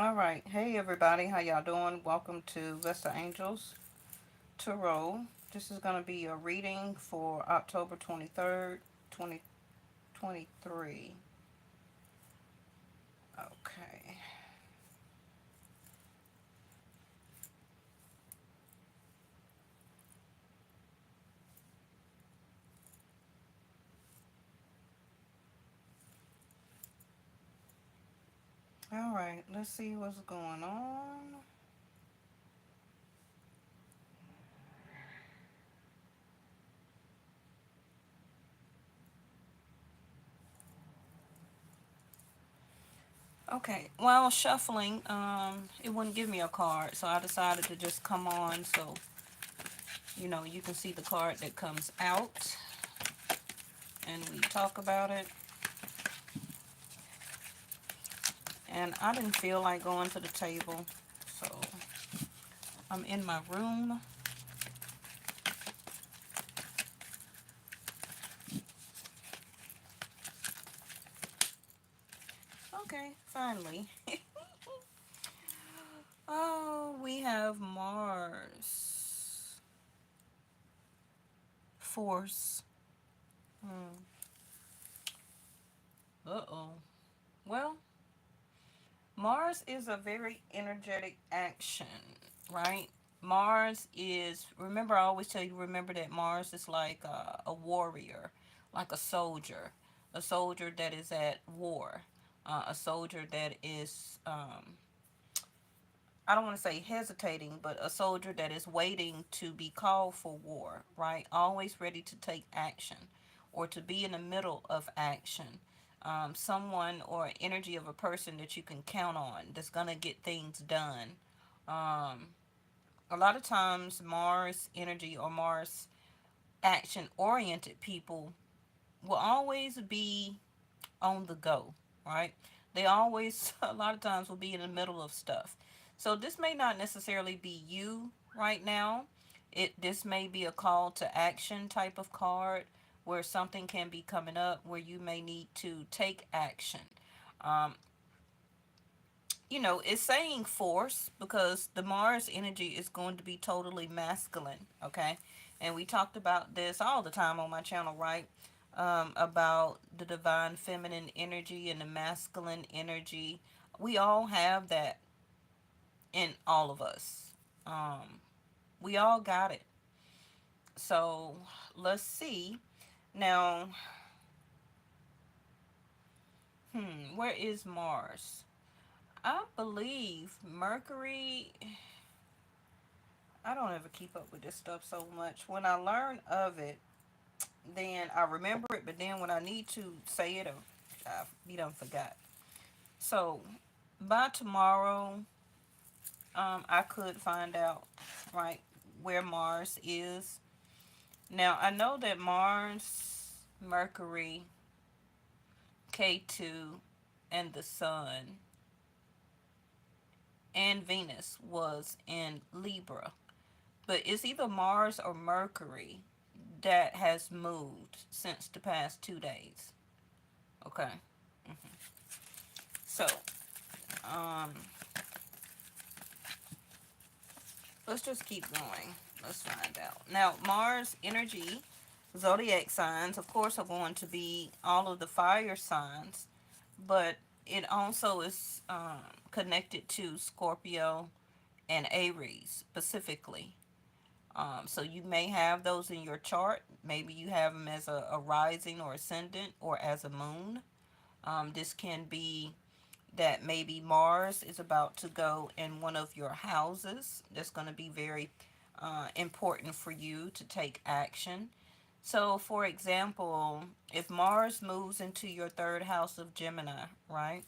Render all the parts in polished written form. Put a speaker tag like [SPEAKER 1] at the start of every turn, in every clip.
[SPEAKER 1] All right. Hey, everybody. How y'all doing? Welcome to Vesta Angels Tarot. This is going to be a reading for October 23rd, 2023. Okay. All right. Let's see what's going on. Okay. While shuffling, it wouldn't give me a card, so I decided to just come on so you can see the card that comes out and we talk about it. And I didn't feel like going to the table, so I'm in my room. Okay, finally. Oh, we have Mars. Force. Hmm. Uh-oh. Well, Mars is a very energetic action, right? Mars is, remember, I always tell you, remember that Mars is like a warrior, like a soldier that is at war, a soldier that is I don't want to say hesitating, but a soldier that is waiting to be called for war, right? Always ready to take action or to be in the middle of action. Someone or energy of a person that you can count on that's going to get things done. Um, a lot of times, Mars energy or Mars action oriented people will always be on the go, right? They always, a lot of times, will be in the middle of stuff. So this may not necessarily be you right now. This may be a call to action type of card where something can be coming up where you may need to take action. Um, it's saying force because the Mars energy is going to be totally masculine, okay? And we talked about this all the time on my channel, right? About the divine feminine energy and the masculine energy. We all have that in all of us. Um, we all got it. So let's see. Now, where is Mars? I believe Mercury. I don't ever keep up with this stuff so much. When I learn of it, then I remember it, but then when I need to say it, I be done forgot. So by tomorrow, I could find out, right, where Mars is. Now I know that Mars, Mercury, K2, and the Sun and Venus was in Libra, but it's either Mars or Mercury that has moved since the past 2 days. Okay. So, um, let's just keep going. Let's find out. Now, Mars energy, zodiac signs, of course, are going to be all of the fire signs, but it also is connected to Scorpio and Aries specifically. So you may have those in your chart. Maybe you have them as a rising or ascendant or as a moon. This can be that maybe Mars is about to go in one of your houses. That's going to be very important for you to take action. So, for example, if Mars moves into your third house of Gemini, right,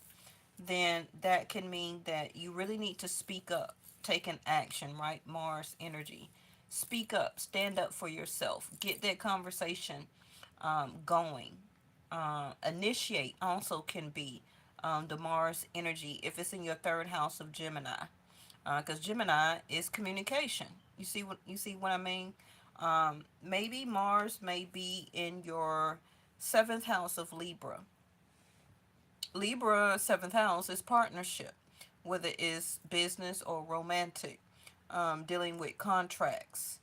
[SPEAKER 1] then that can mean that you really need to speak up, take an action, right? Mars energy. Speak up, stand up for yourself, get that conversation going. Initiate also can be the Mars energy if it's in your third house of Gemini, because Gemini is communication. You see what I mean? Maybe Mars may be in your seventh house of Libra. Libra seventh house is partnership. whether it's business or romantic, dealing with contracts,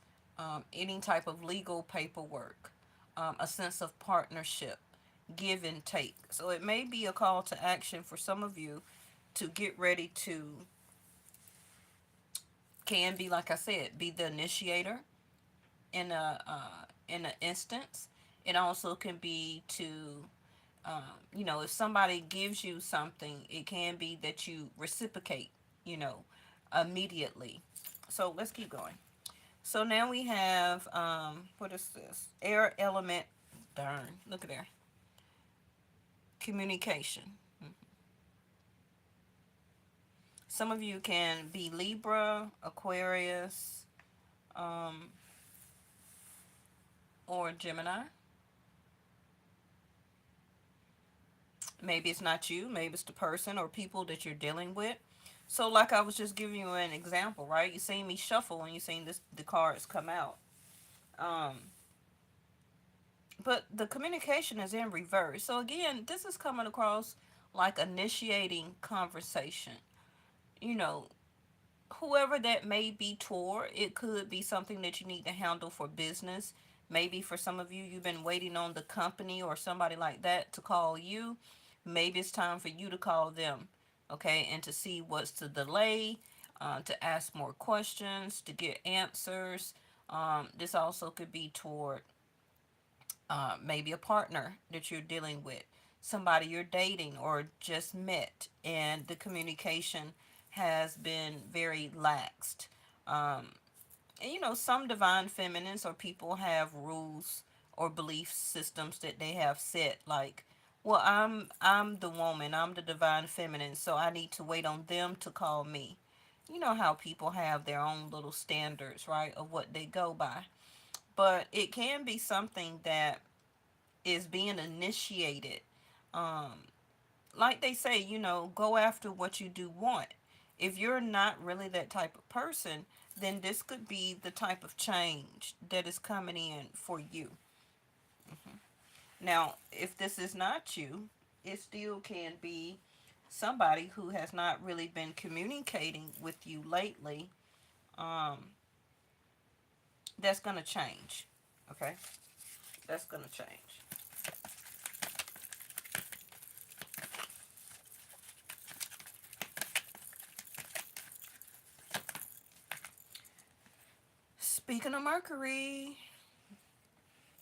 [SPEAKER 1] any type of legal paperwork, a sense of partnership, give and take. So it may be a call to action for some of you to get ready to, can be, like I said, be the initiator in an instance. It also can be to, if somebody gives you something, it can be that you reciprocate, you know, immediately. So let's keep going. So now we have, what is this? Air element. Darn, look at there. Communication. Some of you can be Libra, Aquarius, um, or Gemini. Maybe it's not you, maybe it's the person or people that you're dealing with. So, like I was just giving you an example, right? You seen me shuffle and you seen the cards come out. Um, but the communication is in reverse. So again, this is coming across like initiating conversation. You know, whoever that may be toward, it could be something that you need to handle for business. Maybe for some of you, you've been waiting on the company or somebody like that to call you. Maybe it's time for you to call them, okay, and to see what's the delay, to ask more questions, to get answers. This also could be toward maybe a partner that you're dealing with, somebody you're dating or just met, and the communication has been very laxed. Um, and some divine feminines or people have rules or belief systems that they have set, like, well, I'm the woman, I'm the divine feminine, so I need to wait on them to call me. You know how people have their own little standards, right, of what they go by. But it can be something that is being initiated. Um, like they say, go after what you do want. If you're not really that type of person, then this could be the type of change that is coming in for you. Now, if this is not you, it still can be somebody who has not really been communicating with you lately. Um, that's going to change. Okay? That's going to change. Speaking of Mercury,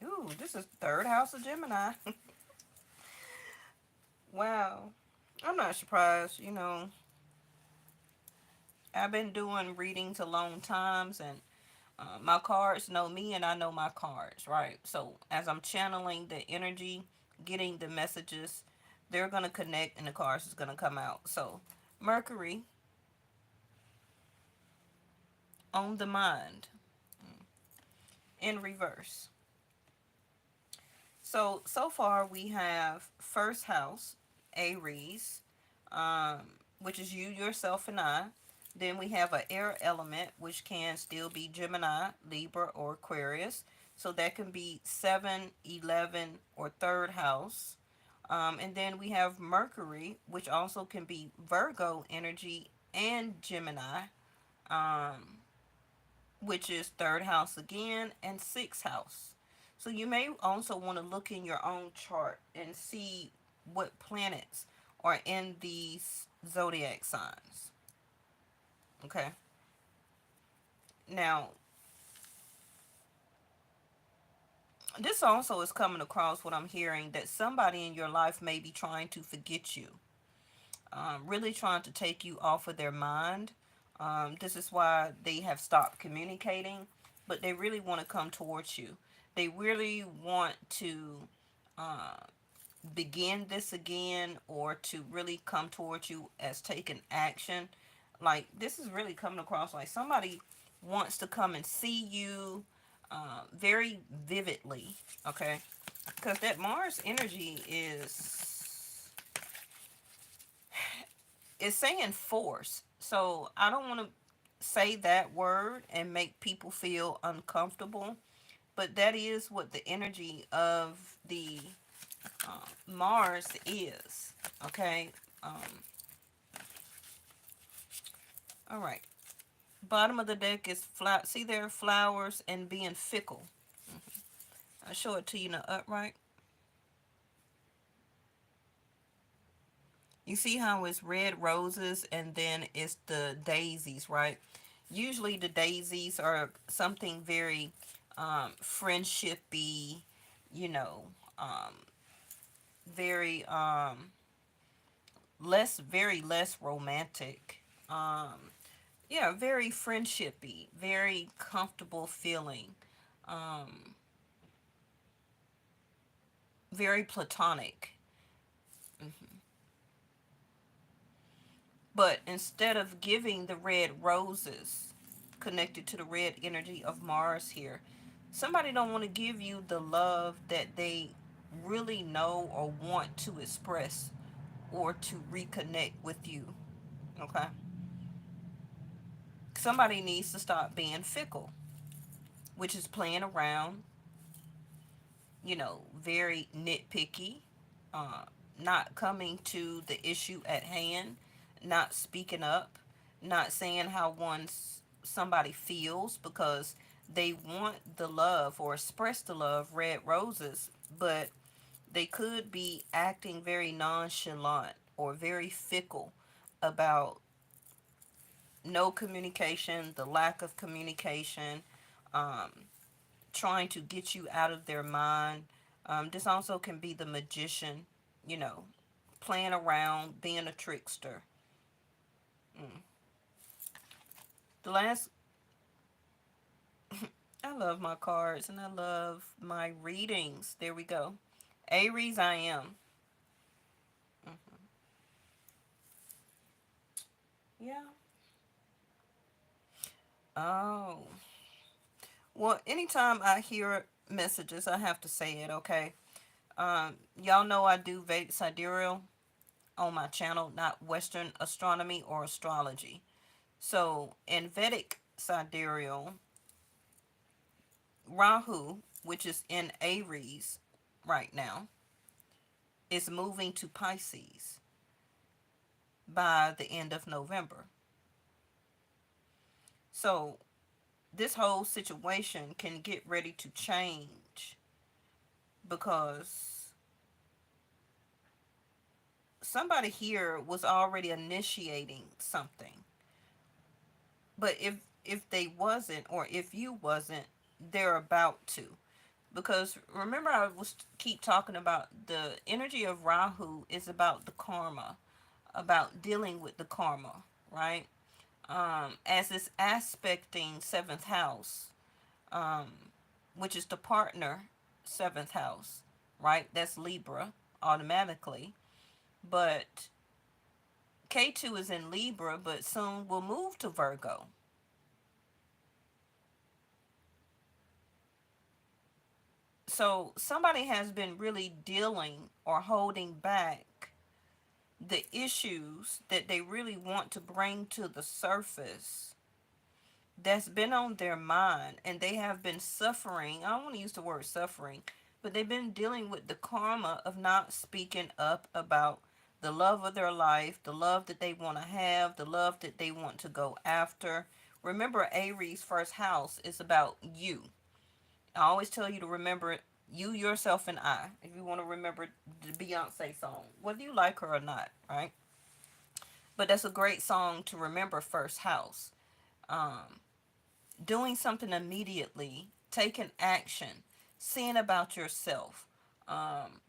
[SPEAKER 1] ooh, this is third house of Gemini. Wow. I'm not surprised. I've been doing readings a long times, and my cards know me, and I know my cards, right? So as I'm channeling the energy, getting the messages, they're gonna connect, and the cards is gonna come out. So Mercury on the mind in reverse. So far we have first house, Aries, um, which is you, yourself, and I. Then we have an air element, which can still be Gemini, Libra, or Aquarius. So that can be 7, 11, or third house. And then we have Mercury, which also can be Virgo energy and Gemini, um, which is third house again, and sixth house. So you may also want to look in your own chart and see what planets are in these zodiac signs. Okay. Now, this also is coming across what I'm hearing, that somebody in your life may be trying to forget you, really trying to take you off of their mind. This is why they have stopped communicating, but they really want to come towards you. They really want to uh, begin this again, or to really come towards you as taking action. Like, this is really coming across like somebody wants to come and see you very vividly, okay? Because that Mars energy is saying force. So I don't want to say that word and make people feel uncomfortable, but that is what the energy of the Mars is. Okay. Um, All right. Bottom of the deck is see there flowers and being fickle. I'll show it to you in the upright. You see how it's red roses and then it's the daisies, right? Usually the daisies are something very friendshipy, you know, um, very very less romantic. Yeah, very friendshipy, very comfortable feeling, um, very platonic. But instead of giving the red roses connected to the red energy of Mars here, somebody don't want to give you the love that they really know or want to express or to reconnect with you. Okay? Somebody needs to stop being fickle, which is playing around, very nitpicky, uh, not coming to the issue at hand, not speaking up, not saying how somebody feels because they want the love or express the love, red roses, but they could be acting very nonchalant or very fickle about no communication, the lack of communication, um, trying to get you out of their mind. This also can be the magician, you know, playing around, being a trickster. Mm. The last, I love my cards and I love my readings. There we go. Aries, I am. Mm. Yeah. Oh. Well, anytime I hear messages, I have to say it, okay? Y'all know I do Vedic Sidereal on my channel, not Western astronomy or astrology. So in Vedic sidereal, Rahu, which is in Aries right now, is moving to Pisces by the end of November. So this whole situation can get ready to change because somebody here was already initiating something. But if they wasn't or if you wasn't, they're about to. Because remember I was keep talking about the energy of Rahu is about the karma, about dealing with the karma, right? As it's aspecting seventh house, um, which is the partner seventh house, right? That's Libra automatically. But K2 is in Libra, but soon will move to Virgo. So somebody has been really dealing or holding back the issues that they really want to bring to the surface that's been on their mind, and they have been suffering. I don't want to use the word suffering, but they've been dealing with the karma of not speaking up about the love of their life, the love that they want to have, the love that they want to go after. Remember, Aries' first house is about you. I always tell you to remember you, yourself, and I. If you want to remember the Beyonce song, whether you like her or not, right? But that's a great song to remember, first house. Um, Doing something immediately, taking action, seeing about yourself,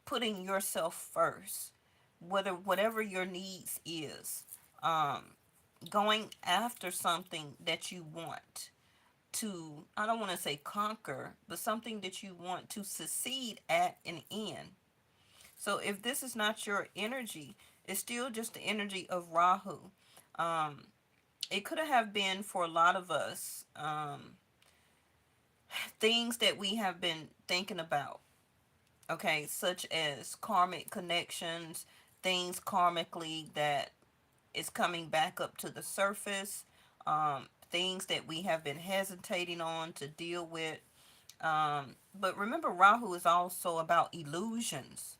[SPEAKER 1] putting yourself first, whatever your needs is, um, going after something that you want to, I don't want to say conquer, but something that you want to succeed at and in. So if this is not your energy, it's still just the energy of Rahu. Um, it could have been for a lot of us things that we have been thinking about, okay, such as karmic connections, things karmically that is coming back up to the surface, things that we have been hesitating on to deal with. But remember, Rahu is also about illusions,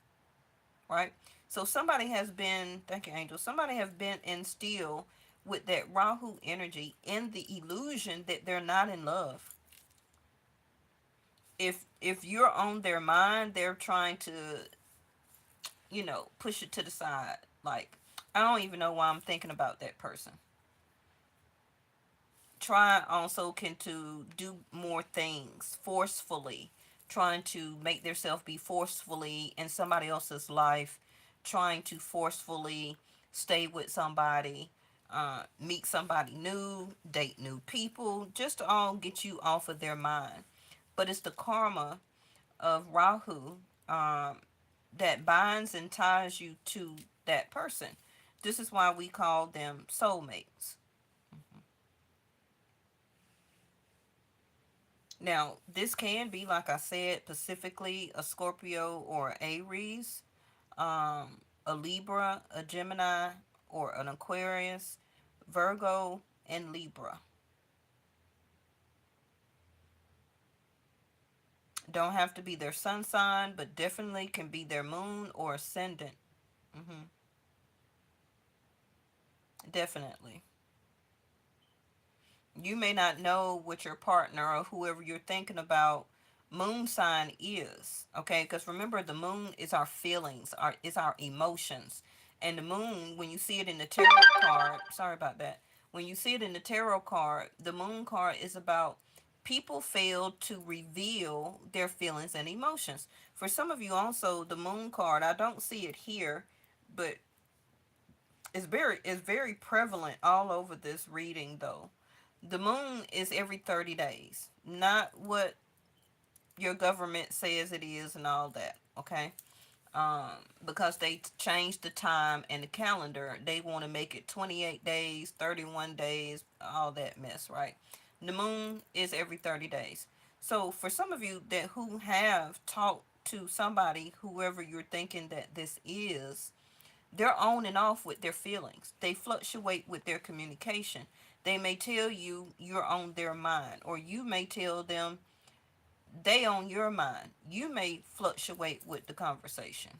[SPEAKER 1] right? So somebody has been, thank you, Angel. Somebody has been instilled with that Rahu energy in the illusion that they're not in love. If you're on their mind, they're trying to, push it to the side. Like, I don't even know why I'm thinking about that person. Try also can to do more things forcefully, trying to make themselves be forcefully in somebody else's life, trying to forcefully stay with somebody, meet somebody new, date new people, just to all get you off of their mind. But it's the karma of Rahu, um, that binds and ties you to that person. This is why we call them soulmates. Now, this can be, like I said, specifically a Scorpio or Aries, a Libra, a Gemini, or an Aquarius, Virgo, and Libra. Don't have to be their sun sign, but definitely can be their moon or ascendant. hmm Definitely. You may not know what your partner or whoever you're thinking about moon sign is, okay? Because remember, the moon is our feelings, is our emotions. And the moon, when you see it in the tarot card, sorry about that, when you see it in the tarot card, the moon card is about people fail to reveal their feelings and emotions. For some of you also, the moon card, I don't see it here, but it's very prevalent all over this reading though. The moon is every 30 days, not what your government says it is and all that, okay? Because they changed the time and the calendar, they want to make it 28 days, 31 days, all that mess, right? The moon is every 30 days. So for some of you that who have talked to somebody, whoever you're thinking that this is, they're on and off with their feelings. They fluctuate with their communication. They may tell you you're on their mind, or you may tell them they on your mind. You may fluctuate with the conversation.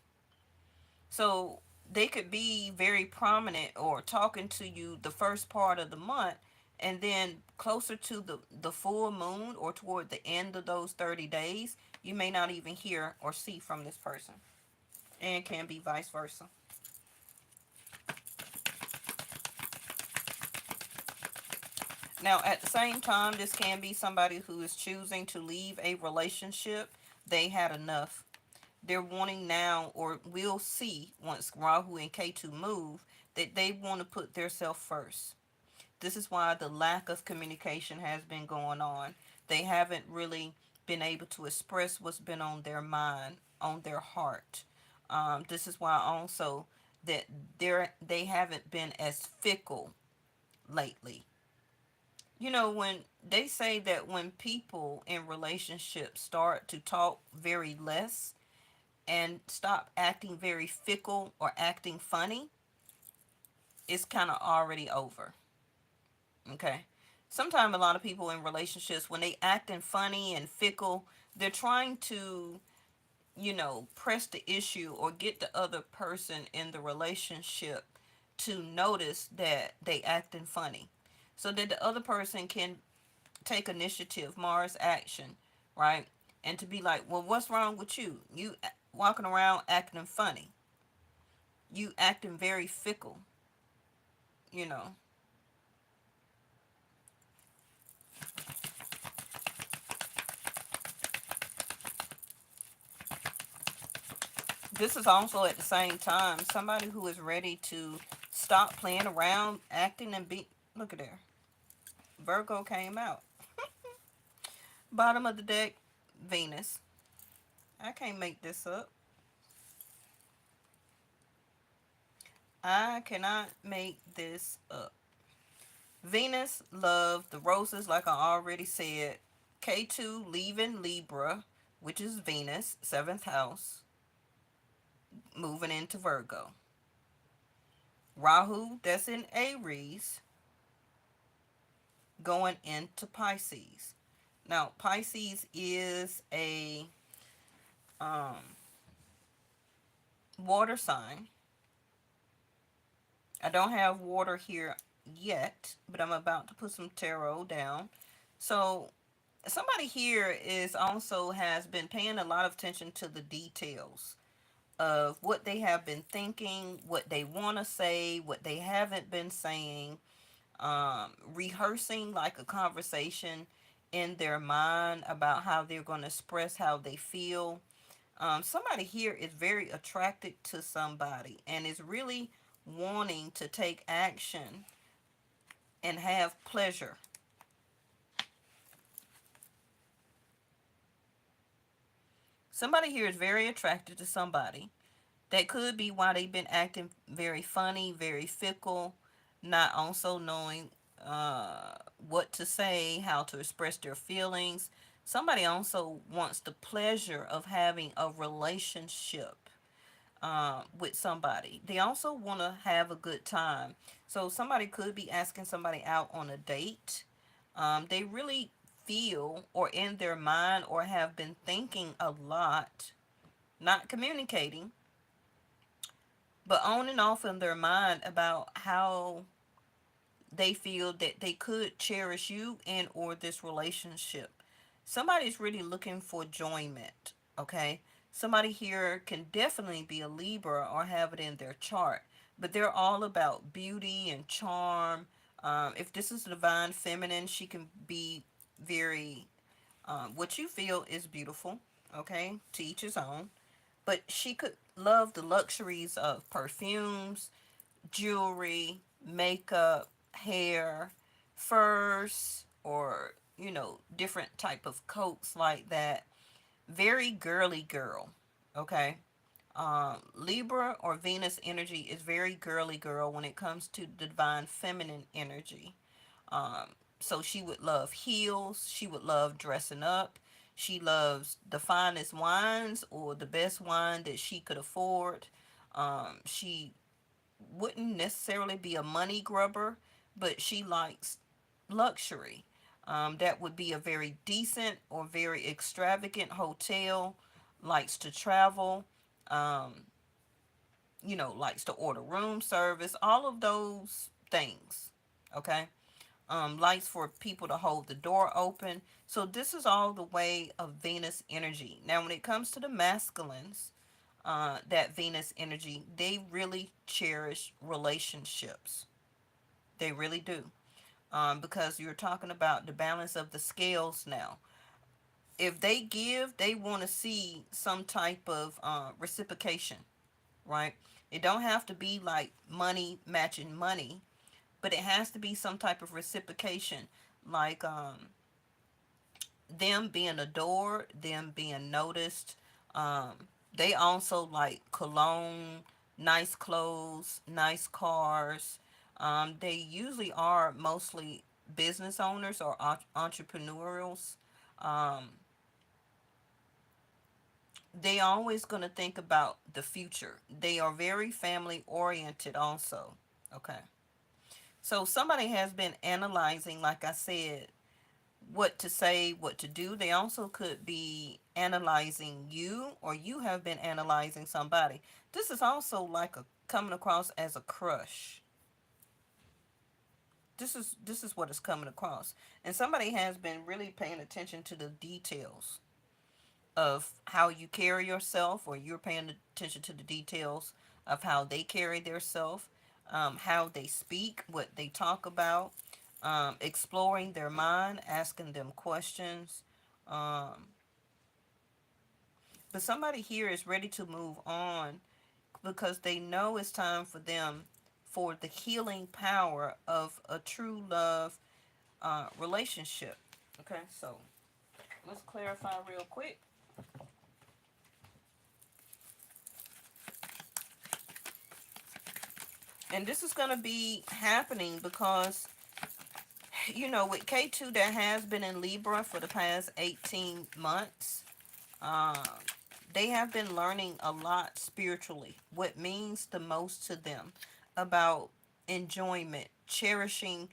[SPEAKER 1] So they could be very prominent or talking to you the first part of the month, and then closer to the full moon or toward the end of those 30 days, you may not even hear or see from this person. And can be vice versa. Now, at the same time, this can be somebody who is choosing to leave a relationship. They had enough. They're wanting now, or will see once Rahu and Ketu move, that they want to put themselves first. This is why the lack of communication has been going on. They haven't really been able to express what's been on their mind, on their heart. This is why also that they haven't been as fickle lately. When they say that when people in relationships start to talk very less and stop acting very fickle or acting funny, it's kind of already over. Okay. Sometimes a lot of people in relationships, when they acting funny and fickle, they're trying to, press the issue or get the other person in the relationship to notice that they acting funny, so that the other person can take initiative, Mars action, right? And to be like, well, what's wrong with you? You walking around acting funny. You acting very fickle, you know. This is also at the same time somebody who is ready to stop playing around, acting and be. Look at there. Virgo came out. Bottom of the deck, Venus. I can't make this up. I cannot make this up. Venus loved the roses, like I already said. K2 leaving Libra, which is Venus, seventh house, moving into Virgo. Rahu, that's in Aries, going into Pisces. Now, Pisces is a um, water sign. I don't have water here yet, but I'm about to put some tarot down. So somebody here is also has been paying a lot of attention to the details of what they have been thinking, what they want to say, what they haven't been saying, rehearsing like a conversation in their mind about how they're going to express how they feel. Somebody here is very attracted to somebody and is really wanting to take action and have pleasure. Somebody here is very attracted to somebody. That could be why they've been acting very funny, very fickle, not also knowing what to say, how to express their feelings. Somebody also wants the pleasure of having a relationship with somebody. They also want to have a good time. So somebody could be asking somebody out on a date. They really feel or in their mind or have been thinking a lot, not communicating, but on and off in their mind about how they feel that they could cherish you and or this relationship. Somebody's really looking for enjoyment, okay? Somebody here can definitely be a Libra or have it in their chart, but they're all about beauty and charm. If this is divine feminine, she can be very, what you feel is beautiful, okay? To each his own. But she could love the luxuries of perfumes, jewelry, makeup, hair, furs, or different type of coats like that. Very girly girl. Okay. Libra or Venus energy is very girly girl when it comes to the divine feminine energy. Um, so she would love heels. She would love dressing up. She loves the finest wines or the best wine that she could afford. She wouldn't necessarily be a money grubber, but she likes luxury. That would be a very decent or very extravagant hotel, likes to travel, um, likes to order room service, all of those things. Okay. Likes for people to hold the door open. So this is all the way of Venus energy. Now, when it comes to the masculines, that Venus energy, they really cherish relationships. They really do. Because you're talking about the balance of the scales now. If they give, they want to see some type of reciprocation, right? It don't have to be like money matching money, but it has to be some type of reciprocation, like them being adored, them being noticed. They also like cologne, nice clothes, nice cars. They usually are mostly business owners or entrepreneurials. Um, they always going to think about the future. They are very family oriented also. Okay. So somebody has been analyzing, like I said, what to say, what to do. They also could be analyzing you, or you have been analyzing somebody. This is also like a coming across as a crush. This is what is coming across. And somebody has been really paying attention to the details of how you carry yourself, or you're paying attention to the details of how they carry themselves, how they speak, what they talk about, exploring their mind, asking them questions. Um, but somebody here is ready to move on because they know it's time for them for the healing power of a true love relationship. Okay, so let's clarify real quick. And this is going to be happening because, with K2 that has been in Libra for the past 18 months, um, they have been learning a lot spiritually, what means the most to them about enjoyment, cherishing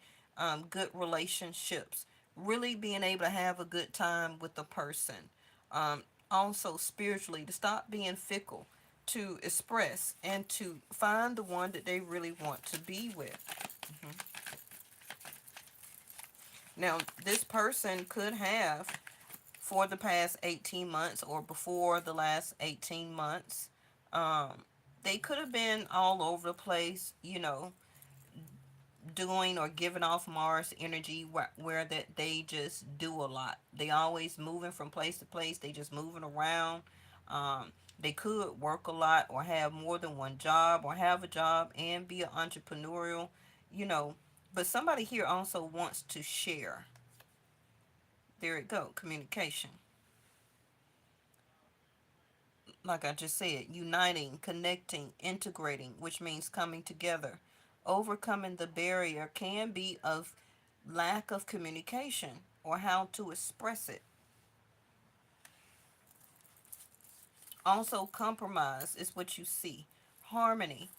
[SPEAKER 1] good relationships, really being able to have a good time with the person. Um, Also, spiritually, to stop being fickle, to express and to find the one that they really want to be with. Mhm. Now, this person could have, for the past 18 months or before the last 18 months, um, they could have been all over the place, doing or giving off Mars energy where that they just do a lot. They always moving from place to place. They just moving around. They could work a lot or have more than one job or have a job and be an entrepreneurial, you know. But somebody here also wants to share. There it go, communication. Like I just said, uniting, connecting, integrating, which means coming together. Overcoming the barrier can be of lack of communication or how to express it. Also, compromise is what you see. Harmony.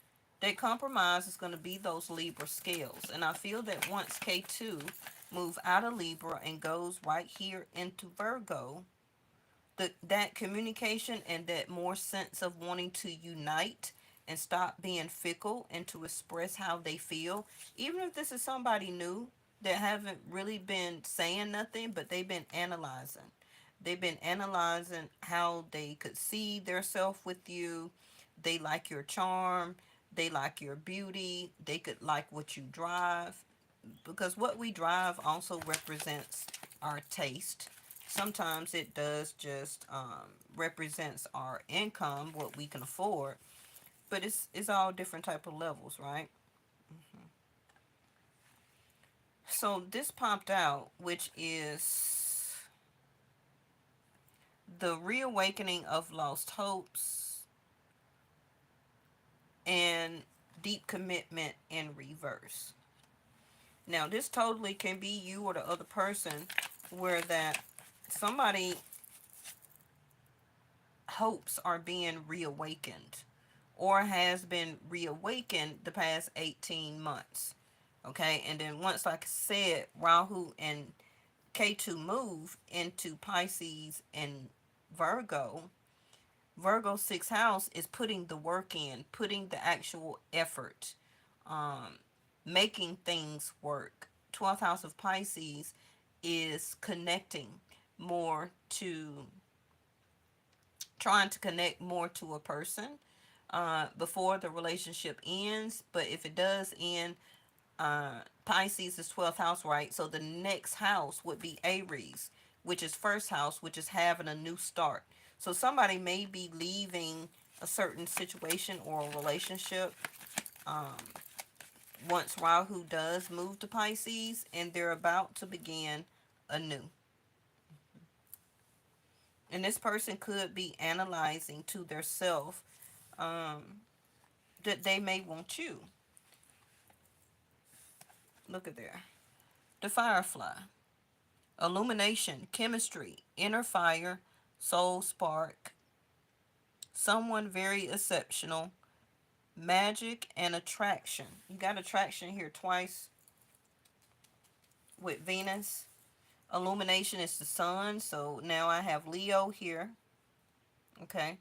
[SPEAKER 1] That compromise is going to be those Libra scales. And I feel that once K2 move out of Libra and goes right here into Virgo, that communication and that more sense of wanting to unite and stop being fickle and to express how they feel, even if this is somebody new that haven't really been saying nothing, but they've been analyzing how they could see their self with you. They like your charm, they like your beauty, they could like what you drive, because what we drive also represents our taste. Sometimes it does just represents our income, what we can afford, but it's all different type of levels, right? So this popped out, which is the reawakening of lost hopes and deep commitment in reverse. Now this totally can be you or the other person, where that somebody hopes are being reawakened or has been reawakened the past 18 months. Okay, and then once, like I said, Rahu and K2 move into Pisces and Virgo, Virgo sixth house is putting the work in, putting the actual effort, um, making things work. 12th house of Pisces is connecting more to trying to connect more to a person before the relationship ends. But if it does end, Pisces is 12th house, right? So the next house would be Aries, which is first house, which is having a new start. So somebody may be leaving a certain situation or a relationship um, once Rahu does move to Pisces, and they're about to begin anew. And this person could be analyzing to their self um, that they may want you. Look at there. The firefly. Illumination, chemistry, inner fire, soul spark, someone very exceptional, magic, and attraction. You got attraction here twice with Venus. Illumination is the sun, so now I have Leo here. Okay.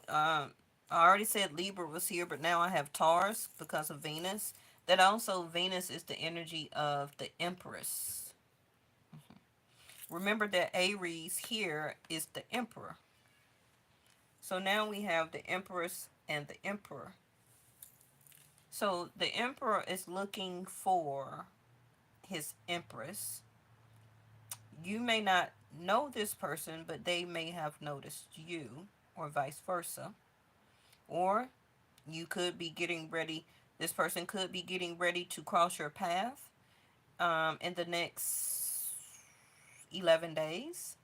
[SPEAKER 1] I already said Libra was here, but now I have Taurus because of Venus. That also, Venus is the energy of the Empress. Remember that Aries here is the Emperor. So now we have the Empress and the Emperor. So the Emperor is looking for his Empress. You may not know this person, but they may have noticed you, or vice versa. Or you could be getting ready, this person could be getting ready to cross your path in the next 11 days,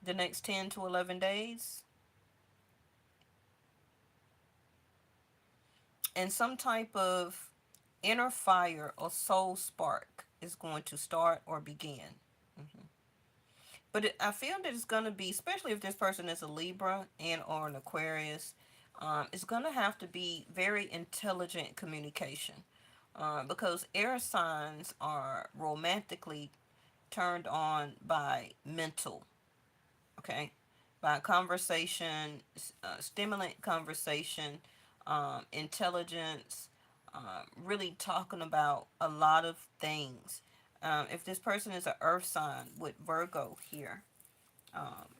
[SPEAKER 1] the next 10 to 11 days. And some type of inner fire or soul spark is going to start or begin. hmm But I feel that it's going to be, especially if this person is a Libra and or an Aquarius, it's going to have to be very intelligent communication. Because air signs are romantically turned on by mental, okay? By conversation, stimulant conversation, intelligence, really talking about a lot of things. If this person is an earth sign with Virgo here, um,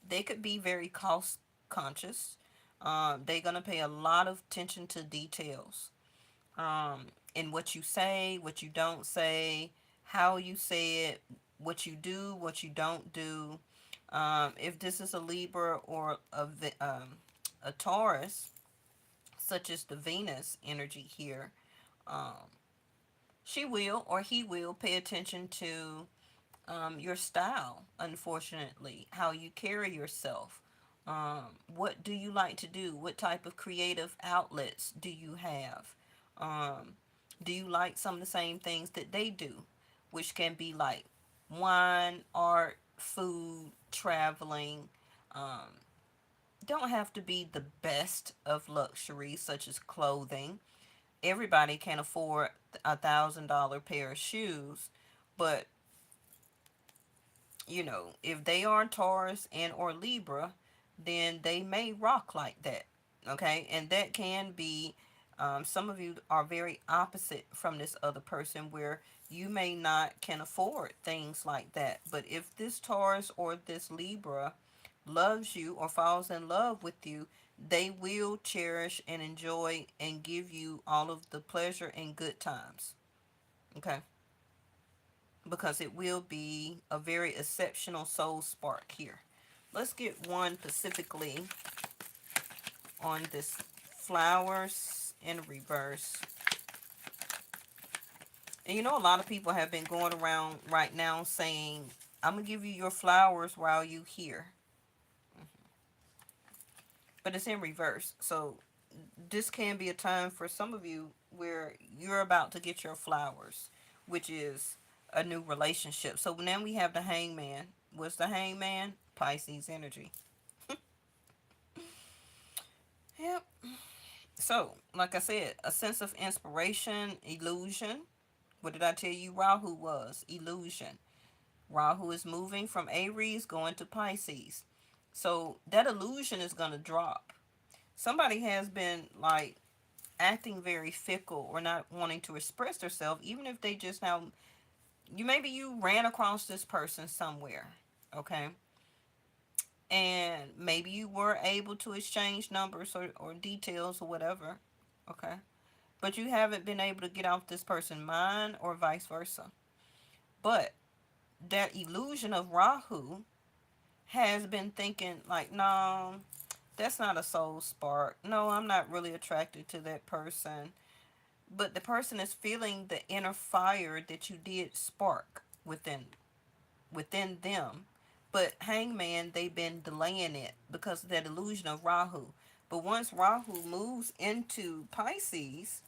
[SPEAKER 1] they could be very cost conscious. They're going to pay a lot of attention to details, in what you say, what you don't say, how you say it, what you do, what you don't do. If this is a Libra or a Taurus, such as the Venus energy here, um, she will or he will pay attention to your style, unfortunately, how you carry yourself. What do you like to do? What type of creative outlets do you have? Um, do you like some of the same things that they do, which can be like wine, art, food, traveling. Um, don't have to be the best of luxury, such as clothing. Everybody can afford $1,000 pair of shoes, but if they are Taurus and or Libra, then they may rock like that. Okay, and that can be, some of you are very opposite from this other person where you may not can afford things like that. But if this Taurus or this Libra loves you or falls in love with you, they will cherish and enjoy and give you all of the pleasure and good times. Okay, because it will be a very exceptional soul spark here. Let's get one specifically on this flowers in reverse. And a lot of people have been going around right now saying, I'm going to give you your flowers while you here. But it's in reverse. So this can be a time for some of you where you're about to get your flowers, which is a new relationship. So now we have the hangman. What's the hangman? Pisces energy. Yep. So, like I said, a sense of inspiration, illusion. What did I tell you Rahu was? Illusion. Rahu is moving from Aries going to Pisces. So that illusion is going to drop. Somebody has been like acting very fickle or not wanting to express themselves, even if they just now, maybe you ran across this person somewhere, okay? And maybe you were able to exchange numbers or details or whatever, okay? But you haven't been able to get off this person's mind or vice versa. But that illusion of Rahu has been thinking like, no, that's not a soul spark. No, I'm not really attracted to that person. But the person is feeling the inner fire that you did spark within them. But hangman, they've been delaying it because of that illusion of Rahu. But once Rahu moves into Pisces,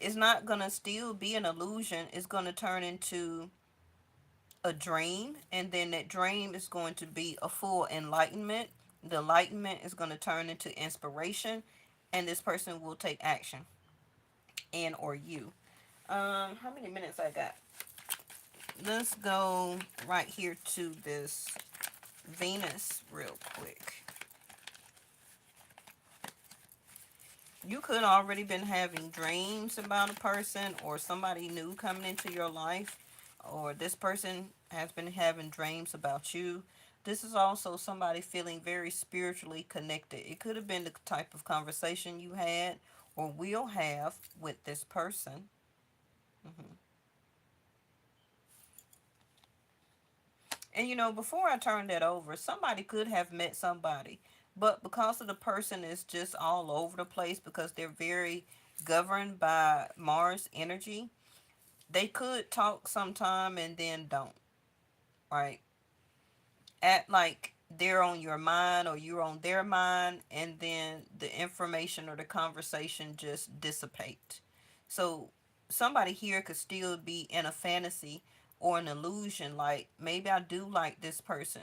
[SPEAKER 1] it's not going to still be an illusion. It's going to turn into a dream. And then that dream is going to be a full enlightenment. The enlightenment is going to turn into inspiration. And this person will take action. And or you. How many minutes I got? Let's go right here to this Venus real quick. You could already been having dreams about a person or somebody new coming into your life, or this person has been having dreams about you. This is also somebody feeling very spiritually connected. It could have been the type of conversation you had or will have with this person. hmm And before I turn that over, somebody could have met somebody, but because of the person is just all over the place because they're very governed by Mars energy, they could talk sometime and then don't, right? Act like they're on your mind or you're on their mind, and then the information or the conversation just dissipate. So somebody here could still be in a fantasy or an illusion, like maybe I do like this person,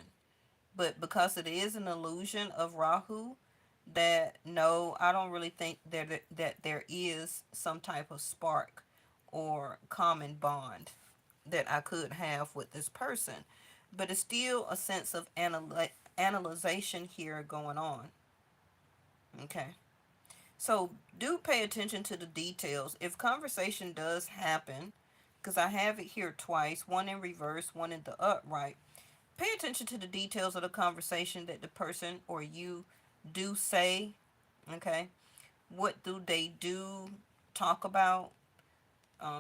[SPEAKER 1] but because it is an illusion of Rahu, that no, I don't really think that there is some type of spark or common bond that I could have with this person. But it's still a sense of analyzation here going on. Okay. So do pay attention to the details. If conversation does happen, because I have it here twice, one in reverse, one in the upright. Pay attention to the details of the conversation that the person or you do say. Okay. What do they do? Talk about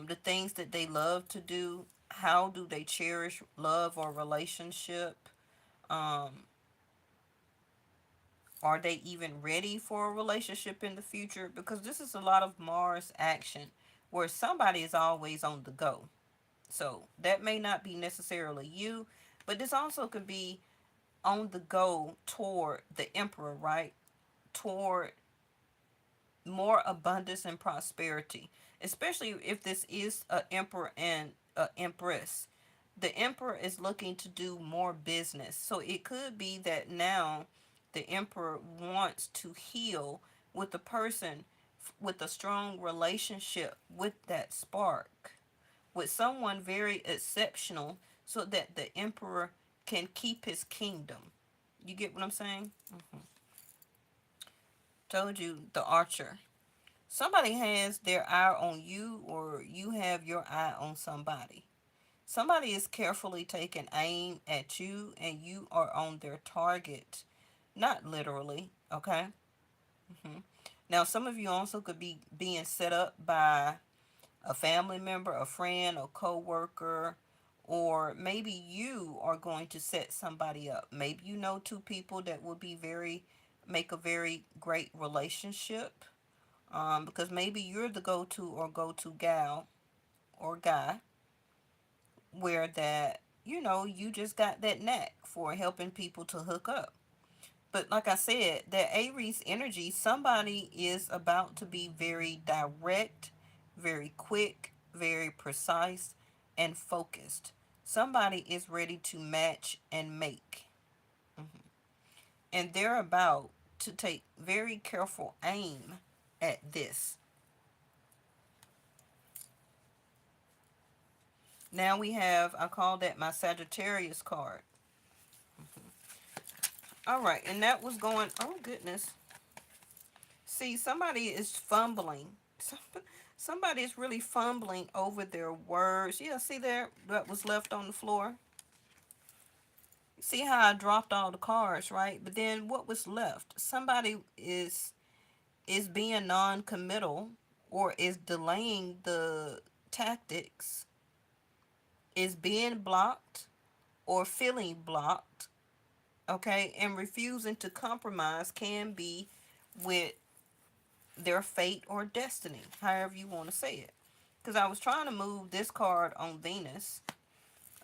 [SPEAKER 1] the things that they love to do. How do they cherish love or relationship? Um, are they even ready for a relationship in the future? Because this is a lot of Mars action where somebody is always on the go. So that may not be necessarily you, but this also could be on the go toward the emperor, right? Toward more abundance and prosperity, especially if this is a emperor and a empress. The emperor is looking to do more business. So it could be that now the emperor wants to heal with a person with a strong relationship with that spark, with someone very exceptional, so that the emperor can keep his kingdom. You get what I'm saying? Told you, the archer. Somebody has their eye on you, or you have your eye on somebody. Somebody is carefully taking aim at you, and you are on their target. Not literally, okay? hmm Now, some of you also could be being set up by a family member, a friend, a co-worker, or maybe you are going to set somebody up. Maybe you know two people that will be make a very great relationship, because maybe you're the go-to or go-to gal or guy, where that you just got that knack for helping people to hook up. But like I said, that Aries energy, somebody is about to be very direct, very quick, very precise, and focused. Somebody is ready to match and make. Mhm. And they're about to take very careful aim at this. Now we have, I call that my Sagittarius card. All right, and that was going, oh goodness. See, somebody is fumbling. Somebody is really fumbling over their words. Yeah, see there, that was left on the floor. See how I dropped all the cards, right? But then what was left? Somebody is being non-committal, or is delaying the tactics, is being blocked or feeling blocked, okay? And refusing to compromise can be with their fate or destiny, however you want to say it. Because I was trying to move this card on Venus,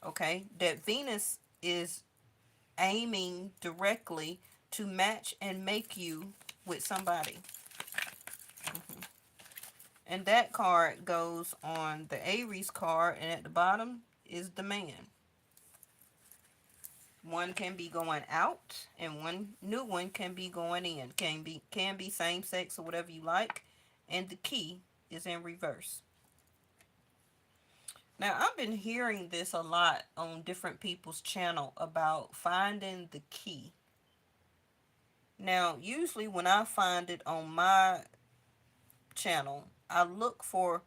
[SPEAKER 1] okay? That Venus is aiming directly to match and make you with somebody. And that card goes on the Aries card, and at the bottom is the man. One can be going out, and one new one can be going in. Can be same sex or whatever you like, and the key is in reverse. Now, I've been hearing this a lot on different people's channel about finding the key. Now, usually when I find it on my channel, I look for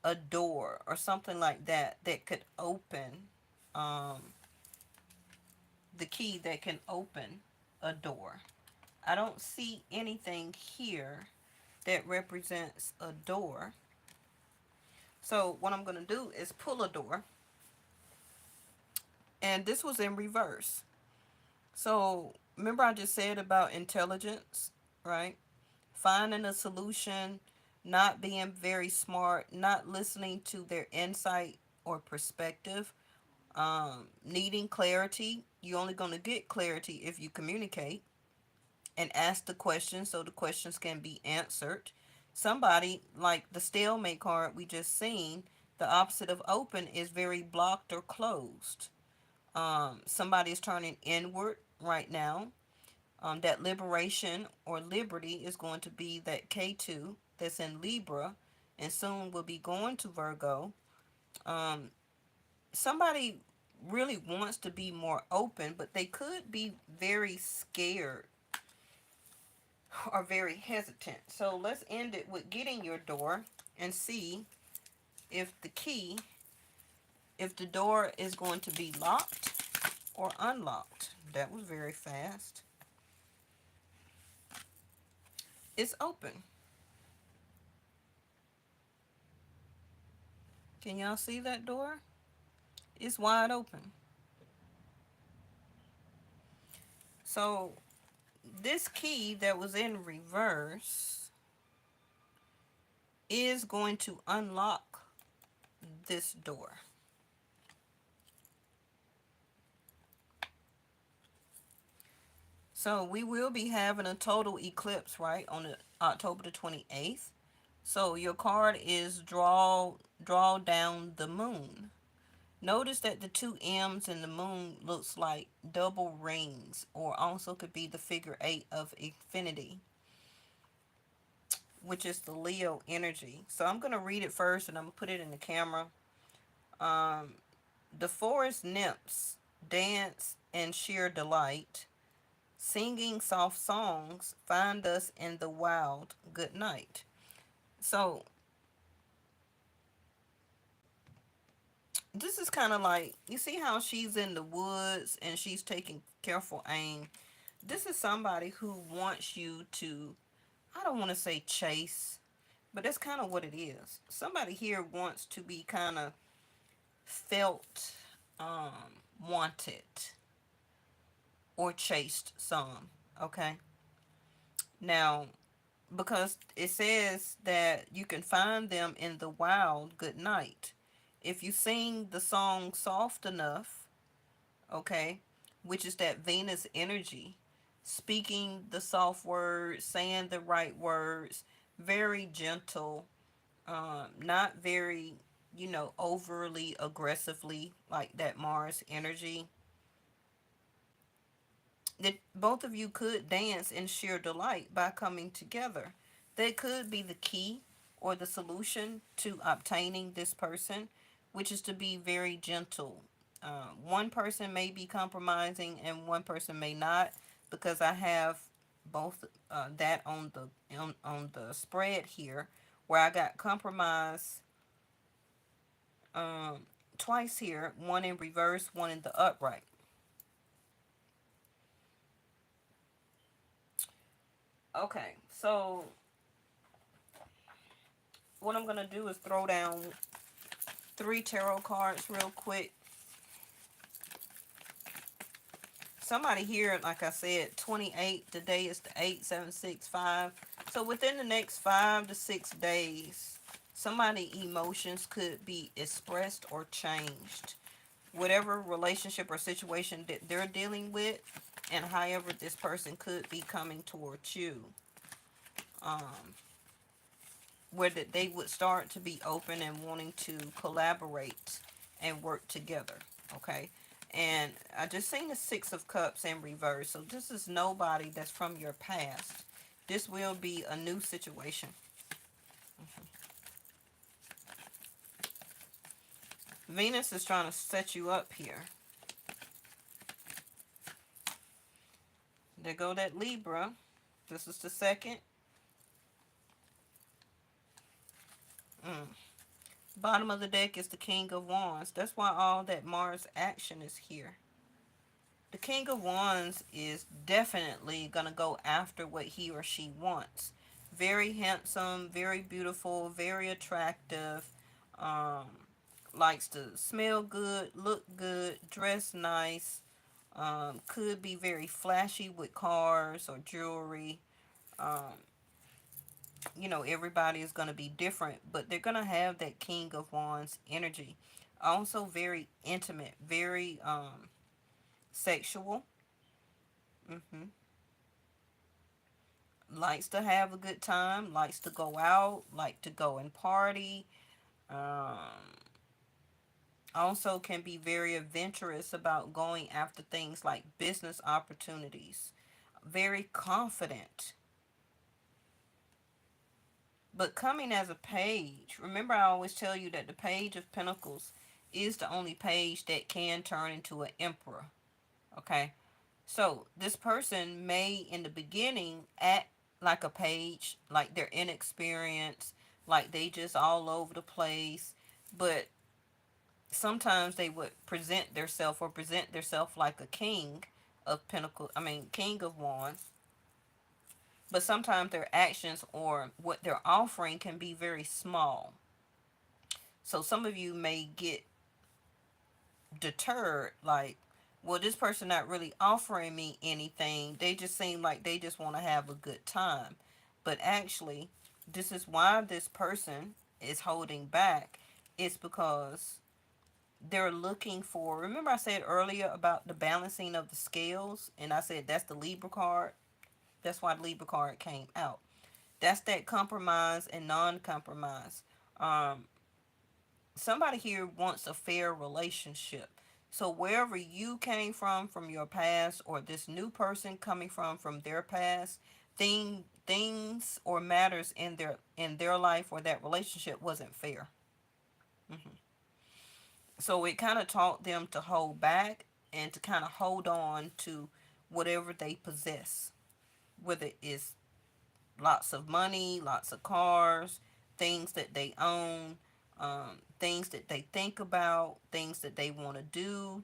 [SPEAKER 1] a door or something like that that could open, um, the key that can open a door. I don't see anything here that represents a door. So what I'm going to do is pull a door. And this was in reverse. So remember I just said about intelligence, right? Finding a solution, not being very smart, not listening to their insight or perspective, needing clarity. You're only going to get clarity if you communicate and ask the questions so the questions can be answered. Somebody, like the stalemate card we just seen, the opposite of open is very blocked or closed. Somebody is turning inward right now. That liberation or liberty is going to be that K2 that's in Libra and soon will be going to Virgo. Um, Somebody really wants to be more open, but they could be very scared or very hesitant. So let's end it with getting your door and see if the key if the door is going to be locked or unlocked. That was very fast. It's open. Can y'all see that door? It's wide open. So this key that was in reverse is going to unlock this door. So we will be having a total eclipse, right, on October the 28th. So your card is draw down the moon. Notice that the two M's in the moon looks like double rings, or also could be the figure 8 of infinity, which is the Leo energy. So I'm going to read it first and I'm going to put it in the camera. Um, the forest nymphs dance in sheer delight, singing soft songs, find us in the wild, good night. So this is kind of like, you see how she's in the woods and she's taking careful aim. This is somebody who wants you to, I don't want to say chase, but that's kind of what it is. Somebody here wants to be kind of felt wanted or chased some. Okay. Now, because it says that you can find them in the wild, good night. If you sing the song soft enough, okay, which is that Venus energy, speaking the soft words, saying the right words, very gentle, not very, overly aggressively like that Mars energy, that both of you could dance in sheer delight by coming together. That could be the key or the solution to obtaining this person, which is to be very gentle. One person may be compromising and one person may not, because I have both that on the spread here, where I got compromise um, twice here, one in reverse, one in the upright. Okay, so what I'm gonna do is throw down 3 tarot cards real quick. Somebody here, like I said, 28. Today is the 8765. So within the next 5 to 6 days, somebody emotions could be expressed or changed. Whatever relationship or situation that they're dealing with, and however this person could be coming towards you. Where that they would start to be open and wanting to collaborate and work together. Okay. And I just seen the 6 of Cups in reverse. So this is nobody that's from your past. This will be a new situation. Venus is trying to set you up here. There go that Libra. This is the second. Bottom of the deck is the King of Wands. That's why all that Mars action is here. The King of Wands is definitely going to go after what he or she wants. Very handsome, very beautiful, very attractive. Um, Likes to smell good, look good, dress nice. Could be very flashy with cars or jewelry. Um, Everybody is going to be different, but they're going to have that King of Wands energy. Also very intimate, very sexual. hmm Likes to have a good time, likes to go out, like to go and party. Um, Also can be very adventurous about going after things like business opportunities. Very confident. But coming as a page, remember I always tell you that the Page of Pentacles is the only page that can turn into an emperor. Okay? So this person may in the beginning act like a page, like they're inexperienced, like they just all over the place. But sometimes they would present themselves or present themselves like a king of pentacles, I mean king of wands, but sometimes their actions or what they're offering can be very small. So some of you may get deterred, like, well, this person not really offering me anything, they just seem like they just want to have a good time. But actually, this is why this person is holding back. It's because they're looking for, remember I said earlier about the balancing of the scales, and I said that's the Libra card. That's why the Libra card came out. That's that compromise and non-compromise. um Somebody here wants a fair relationship. So wherever you came from your past, or this new person coming from their past, things or matters in their life or that relationship wasn't fair. Hmm. So it kind of taught them to hold back and to kind of hold on to whatever they possess, whether it's lots of money, lots of cars, things that they own, things that they think about, things that they want to do,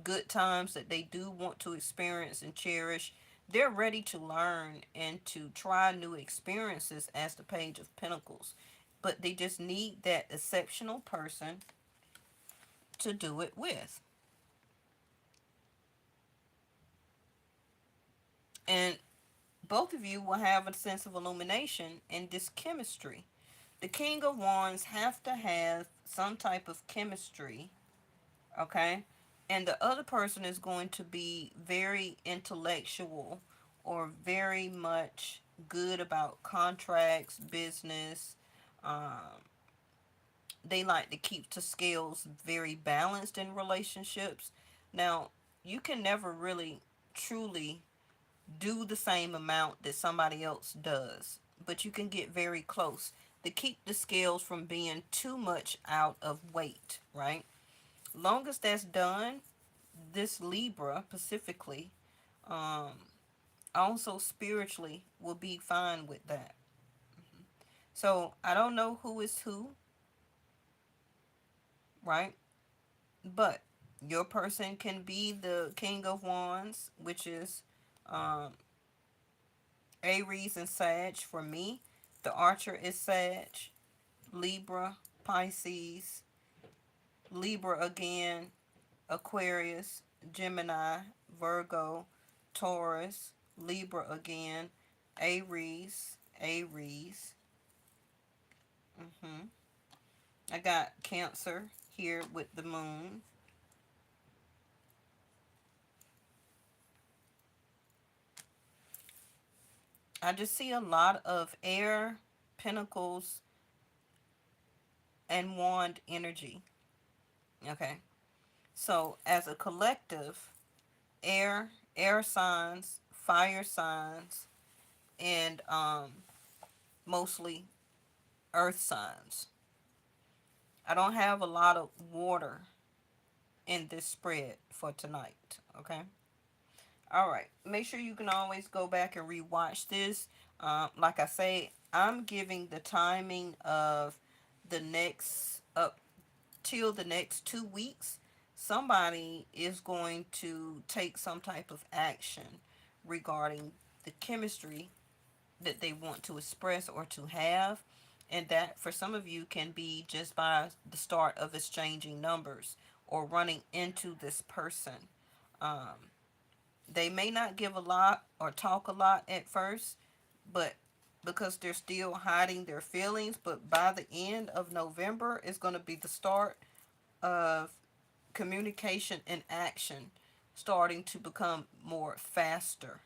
[SPEAKER 1] good times that they do want to experience and cherish. They're ready to learn and to try new experiences as the Page of Pentacles, but they just need that exceptional person to do it with. And both of you will have a sense of illumination and this chemistry. The King of Wands have to have some type of chemistry, okay? And the other person is going to be very intellectual or very much good about contracts, business. Um, they like to keep the scales very balanced in relationships. Now, you can never really truly do the same amount that somebody else does, but you can get very close to keep the scales from being too much out of weight, right? Long as that's done, this Libra specifically, um, also spiritually, will be fine with that. So I don't know who is who, right? But your person can be the King of Wands, which is um, Aries and Sag for me. The Archer is Sag, Libra, Pisces, Libra again, Aquarius, Gemini, Virgo, Taurus, Libra again, Aries, Aries. hmm I got Cancer here with the moon. I just see a lot of air, pentacles, and wand energy. Okay. So as a collective, air signs, fire signs, and mostly earth signs. I don't have a lot of water in this spread for tonight. Okay. All right. Make sure you can always go back and rewatch this. Like I say, I'm giving the timing of the next up till the next 2 weeks. Somebody is going to take some type of action regarding the chemistry that they want to express or to have. And that for some of you can be just by the start of exchanging numbers or running into this person. Um, they may not give a lot or talk a lot at first, but because they're still hiding their feelings, but by the end of November is going to be the start of communication and action starting to become more faster.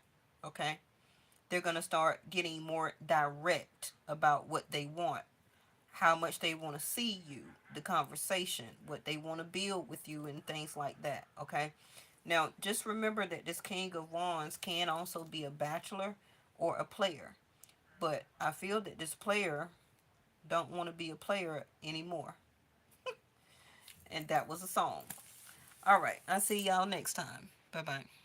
[SPEAKER 1] Okay? They're going to start getting more direct about what they want, how much they want to see you, the conversation, what they want to build with you, and things like that. Okay? Now, just remember that this King of Wands can also be a bachelor or a player. But I feel that this player don't want to be a player anymore. And that was a song. All right. I'll see y'all next time. Bye bye.